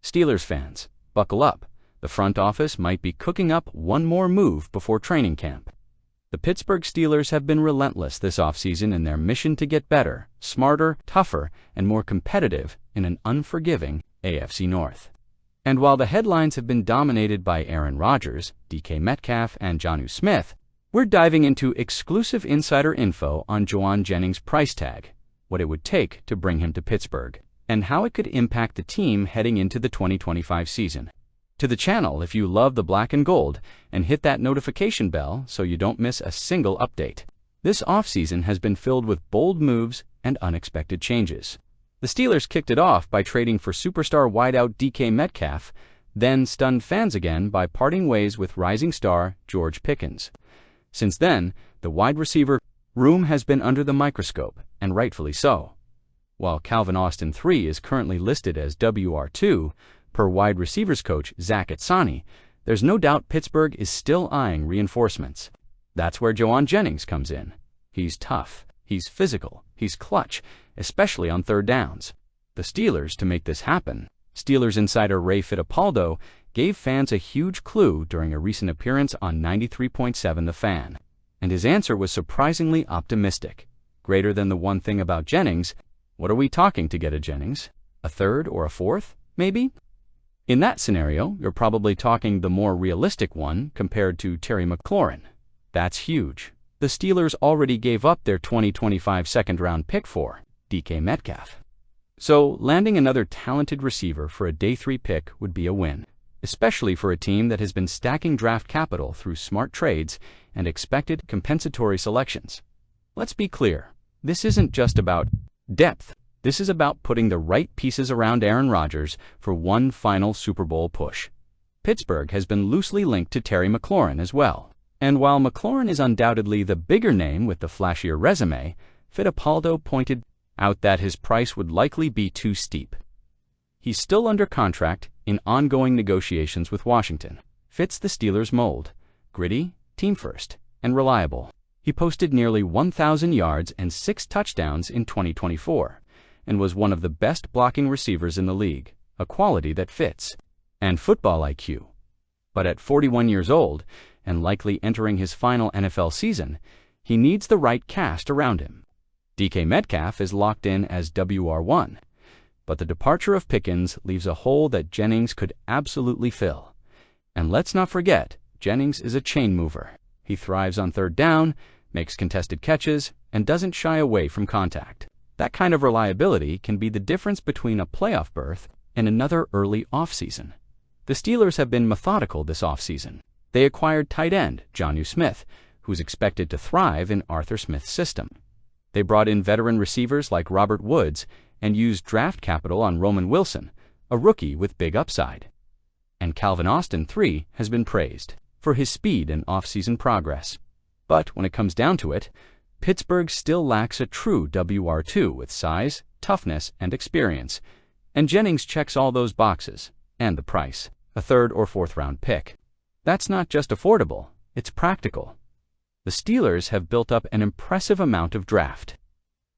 Steelers fans, buckle up. The front office might be cooking up one more move before training camp. The Pittsburgh Steelers have been relentless this offseason in their mission to get better, smarter, tougher, and more competitive in an unforgiving AFC North. And while the headlines have been dominated by Aaron Rodgers, DK Metcalf, and Jonnu Smith, we're diving into exclusive insider info on Jennings' price tag, what it would take to bring him to Pittsburgh, and how it could impact the team heading into the 2025 season. To the channel if you love the black and gold, and hit that notification bell so you don't miss a single update. This offseason has been filled with bold moves and unexpected changes. The Steelers kicked it off by trading for superstar wideout DK Metcalf, then stunned fans again by parting ways with rising star George Pickens. Since then, the wide receiver room has been under the microscope, and rightfully so. While Calvin Austin III is currently listed as WR2, per wide receivers coach Zach Atsani, there's no doubt Pittsburgh is still eyeing reinforcements. That's where Jennings comes in. He's tough, he's physical, he's clutch, especially on third downs. The Steelers, to make this happen, Steelers insider Ray Fittipaldo gave fans a huge clue during a recent appearance on 93.7 The Fan. And his answer was surprisingly optimistic. Greater than the one thing about Jennings, what are we talking to get a Jennings? A third or a fourth, maybe? In that scenario, you're probably talking the more realistic one compared to Terry McLaurin. That's huge. The Steelers already gave up their 2025 second-round pick for DK Metcalf. So, landing another talented receiver for a day 3 pick would be a win, especially for a team that has been stacking draft capital through smart trades and expected compensatory selections. Let's be clear, this isn't just about depth. This is about putting the right pieces around Aaron Rodgers for one final Super Bowl push. Pittsburgh has been loosely linked to Terry McLaurin as well. And while McLaurin is undoubtedly the bigger name with the flashier resume, Fittipaldo pointed out that his price would likely be too steep. He's still under contract in ongoing negotiations with Washington. Fits the Steelers' mold: gritty, team first, and reliable. He posted nearly 1,000 yards and 6 touchdowns in 2024. And was one of the best blocking receivers in the league, a quality that fits, and football IQ. But at 41 years old, and likely entering his final NFL season, he needs the right cast around him. DK Metcalf is locked in as WR1, but the departure of Pickens leaves a hole that Jennings could absolutely fill. And let's not forget, Jennings is a chain mover. He thrives on third down, makes contested catches, and doesn't shy away from contact. That kind of reliability can be the difference between a playoff berth and another early offseason. The Steelers have been methodical this offseason. They acquired tight end Jonnu Smith, who's expected to thrive in Arthur Smith's system. They brought in veteran receivers like Robert Woods and used draft capital on Roman Wilson, a rookie with big upside. And Calvin Austin III has been praised for his speed and offseason progress. But when it comes down to it, Pittsburgh still lacks a true WR2 with size, toughness, and experience, and Jennings checks all those boxes, and the price, a third or fourth round pick. That's not just affordable, it's practical. The Steelers have built up an impressive amount of draft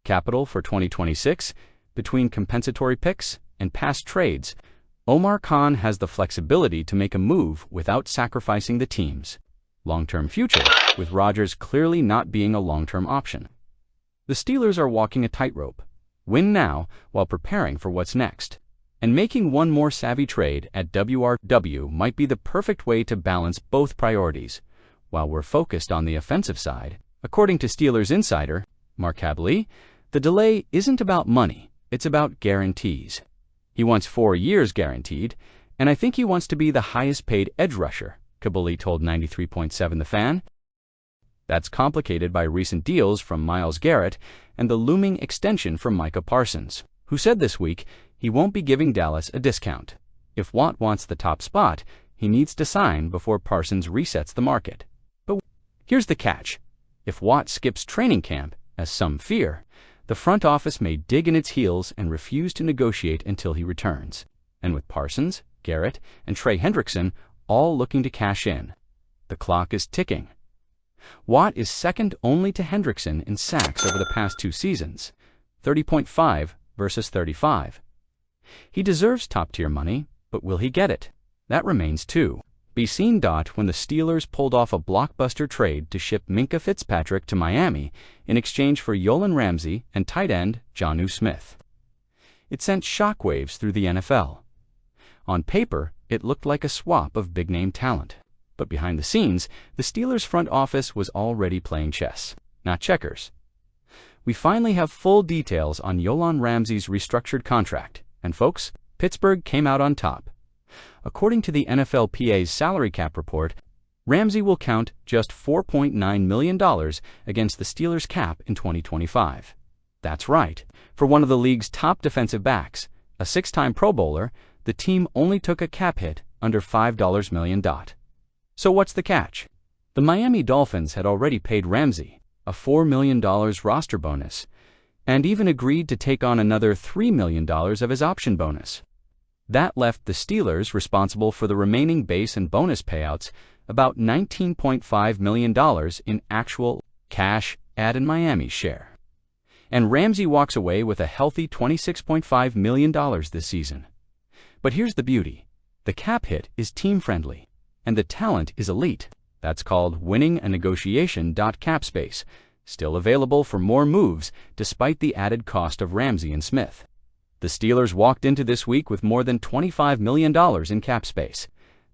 capital for 2026, between compensatory picks and past trades. Omar Khan has the flexibility to make a move without sacrificing the team's long-term future, with Rodgers clearly not being a long-term option. The Steelers are walking a tightrope. Win now while preparing for what's next. And making one more savvy trade at WR2 might be the perfect way to balance both priorities. While we're focused on the offensive side, according to Steelers insider Mark Kaboly, the delay isn't about money, it's about guarantees. He wants 4 years guaranteed, and I think he wants to be the highest paid edge rusher, Kaboly told 93.7 The Fan. That's complicated by recent deals from Myles Garrett and the looming extension from Micah Parsons, who said this week he won't be giving Dallas a discount. If Watt wants the top spot, he needs to sign before Parsons resets the market. But here's the catch. If Watt skips training camp, as some fear, the front office may dig in its heels and refuse to negotiate until he returns. And with Parsons, Garrett, and Trey Hendrickson all looking to cash in, the clock is ticking. Watt is second only to Hendrickson in sacks over the past 2 seasons, 30.5 versus 35. He deserves top-tier money, But will he get it? That remains to be seen. When the Steelers pulled off a blockbuster trade to ship Minkah Fitzpatrick to Miami in exchange for Jalen Ramsey and tight end Jonnu Smith, it sent shockwaves through the NFL. On paper, it looked like a swap of big-name talent. But behind the scenes, the Steelers' front office was already playing chess, not checkers. We finally have full details on Jalen Ramsey's restructured contract, and folks, Pittsburgh came out on top. According to the NFLPA's salary cap report, Ramsey will count just $4.9 million against the Steelers' cap in 2025. That's right. For one of the league's top defensive backs, a six-time Pro Bowler, the team only took a cap hit under $5 million. So what's the catch? The Miami Dolphins had already paid Ramsey a $4 million roster bonus and even agreed to take on another $3 million of his option bonus. That left the Steelers responsible for the remaining base and bonus payouts, about $19.5 million in actual cash in Miami's share. And Ramsey walks away with a healthy $26.5 million this season. But here's the beauty. The cap hit is team-friendly, and the talent is elite. That's called winning a negotiation. Cap space, still available for more moves despite the added cost of Ramsey and Smith. The Steelers walked into this week with more than $25 million in cap space.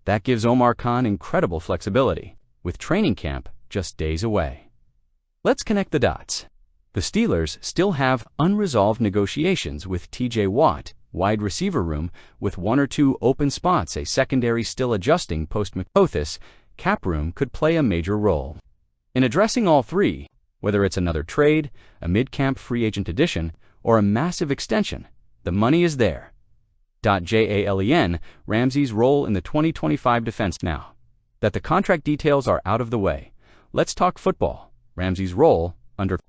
That gives Omar Khan incredible flexibility, with training camp just days away. Let's connect the dots. The Steelers still have unresolved negotiations with T.J. Watt, wide receiver room, with one or two open spots. A secondary still adjusting post-McCothis cap room could play a major role. In addressing all three, whether it's another trade, a mid-camp free agent addition, or a massive extension, the money is there. Jalen Ramsey's role in the 2025 defense. Now that the contract details are out of the way, let's talk football. Ramsey's role under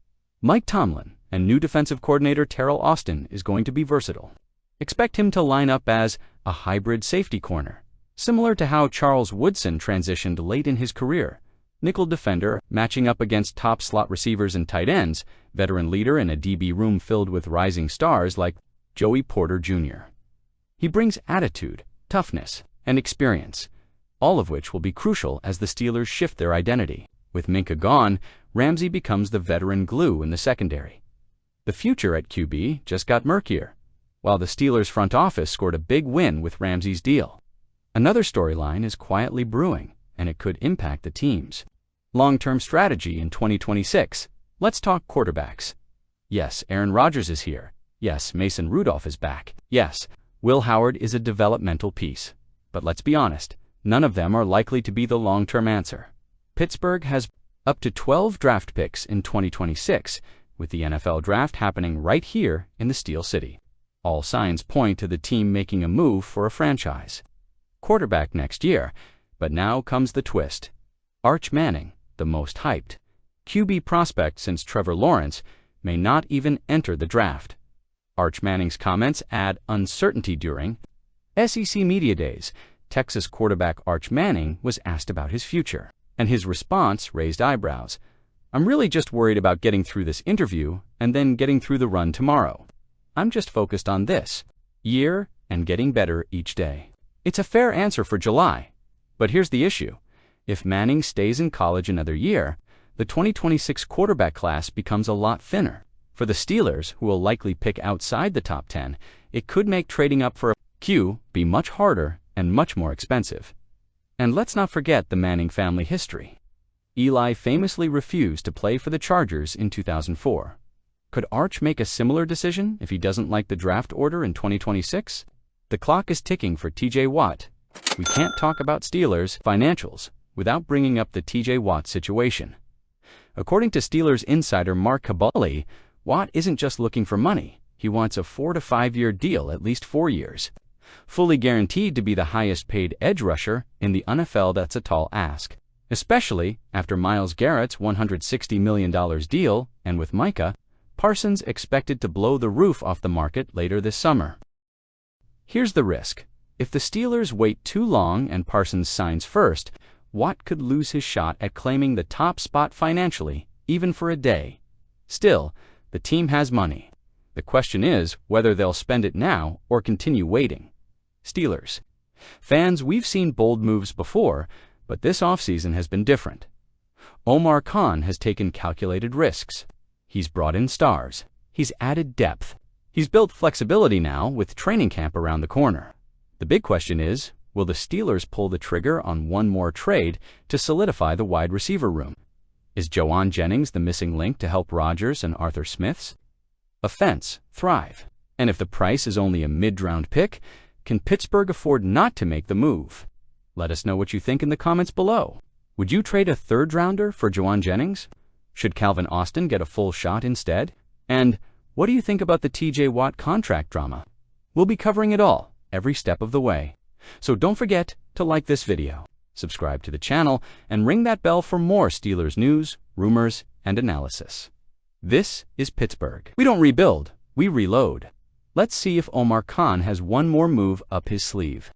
Mike Tomlin and new defensive coordinator Terrell Austin is going to be versatile. Expect him to line up as a hybrid safety corner, similar to how Charles Woodson transitioned late in his career. Nickel defender, matching up against top slot receivers and tight ends, veteran leader in a DB room filled with rising stars like Joey Porter Jr. He brings attitude, toughness, and experience, all of which will be crucial as the Steelers shift their identity. With Minkah gone, Ramsey becomes the veteran glue in the secondary. The future at QB just got murkier, while the Steelers front office scored a big win with Ramsey's deal. Another storyline is quietly brewing, and it could impact the team's long-term strategy in 2026. Let's talk quarterbacks. Yes, Aaron Rodgers is here. Yes, Mason Rudolph is back. Yes, Will Howard is a developmental piece. But let's be honest, none of them are likely to be the long-term answer. Pittsburgh has up to 12 draft picks in 2026, with the NFL draft happening right here in the Steel City. All signs point to the team making a move for a franchise quarterback next year. But now comes the twist. Arch Manning, the most hyped QB prospect since Trevor Lawrence, may not even enter the draft. Arch Manning's comments add uncertainty during SEC Media Days. Texas quarterback Arch Manning was asked about his future, and his response raised eyebrows. "I'm really just worried about getting through this interview and then getting through the run tomorrow. I'm just focused on this year and getting better each day." It's a fair answer for July. But here's the issue. If Manning stays in college another year, the 2026 quarterback class becomes a lot thinner. For the Steelers, who will likely pick outside the top 10, it could make trading up for a QB much harder and much more expensive. And let's not forget the Manning family history. Eli famously refused to play for the Chargers in 2004. Could Arch make a similar decision if he doesn't like the draft order in 2026? The clock is ticking for T.J. Watt. We can't talk about Steelers financials without bringing up the T.J. Watt situation. According to Steelers insider Mark Kaboly, Watt isn't just looking for money. He wants a 4 to 5 year deal, at least 4 years. Fully guaranteed to be the highest paid edge rusher in the NFL. That's a tall ask, especially after Myles Garrett's $160 million deal, and with Micah Parsons expected to blow the roof off the market later this summer. Here's the risk. If the Steelers wait too long and Parsons signs first, Watt could lose his shot at claiming the top spot financially, even for a day. Still, the team has money. The question is whether they'll spend it now or continue waiting. Steelers, Fans, we've seen bold moves before, but this offseason has been different. Omar Khan has taken calculated risks. He's brought in stars. He's added depth. He's built flexibility now with training camp around the corner. The big question is, will the Steelers pull the trigger on one more trade to solidify the wide receiver room? Is Jennings the missing link to help Rodgers and Arthur Smith's offense thrive? And if the price is only a mid-round pick, can Pittsburgh afford not to make the move? Let us know what you think in the comments below. Would you trade a third-rounder for Jennings? Should Calvin Austin get a full shot instead? And what do you think about the TJ Watt contract drama? We'll be covering it all, every step of the way. So don't forget to like this video, subscribe to the channel, and ring that bell for more Steelers news, rumors, and analysis. This is Pittsburgh. We don't rebuild, we reload. Let's see if Omar Khan has one more move up his sleeve.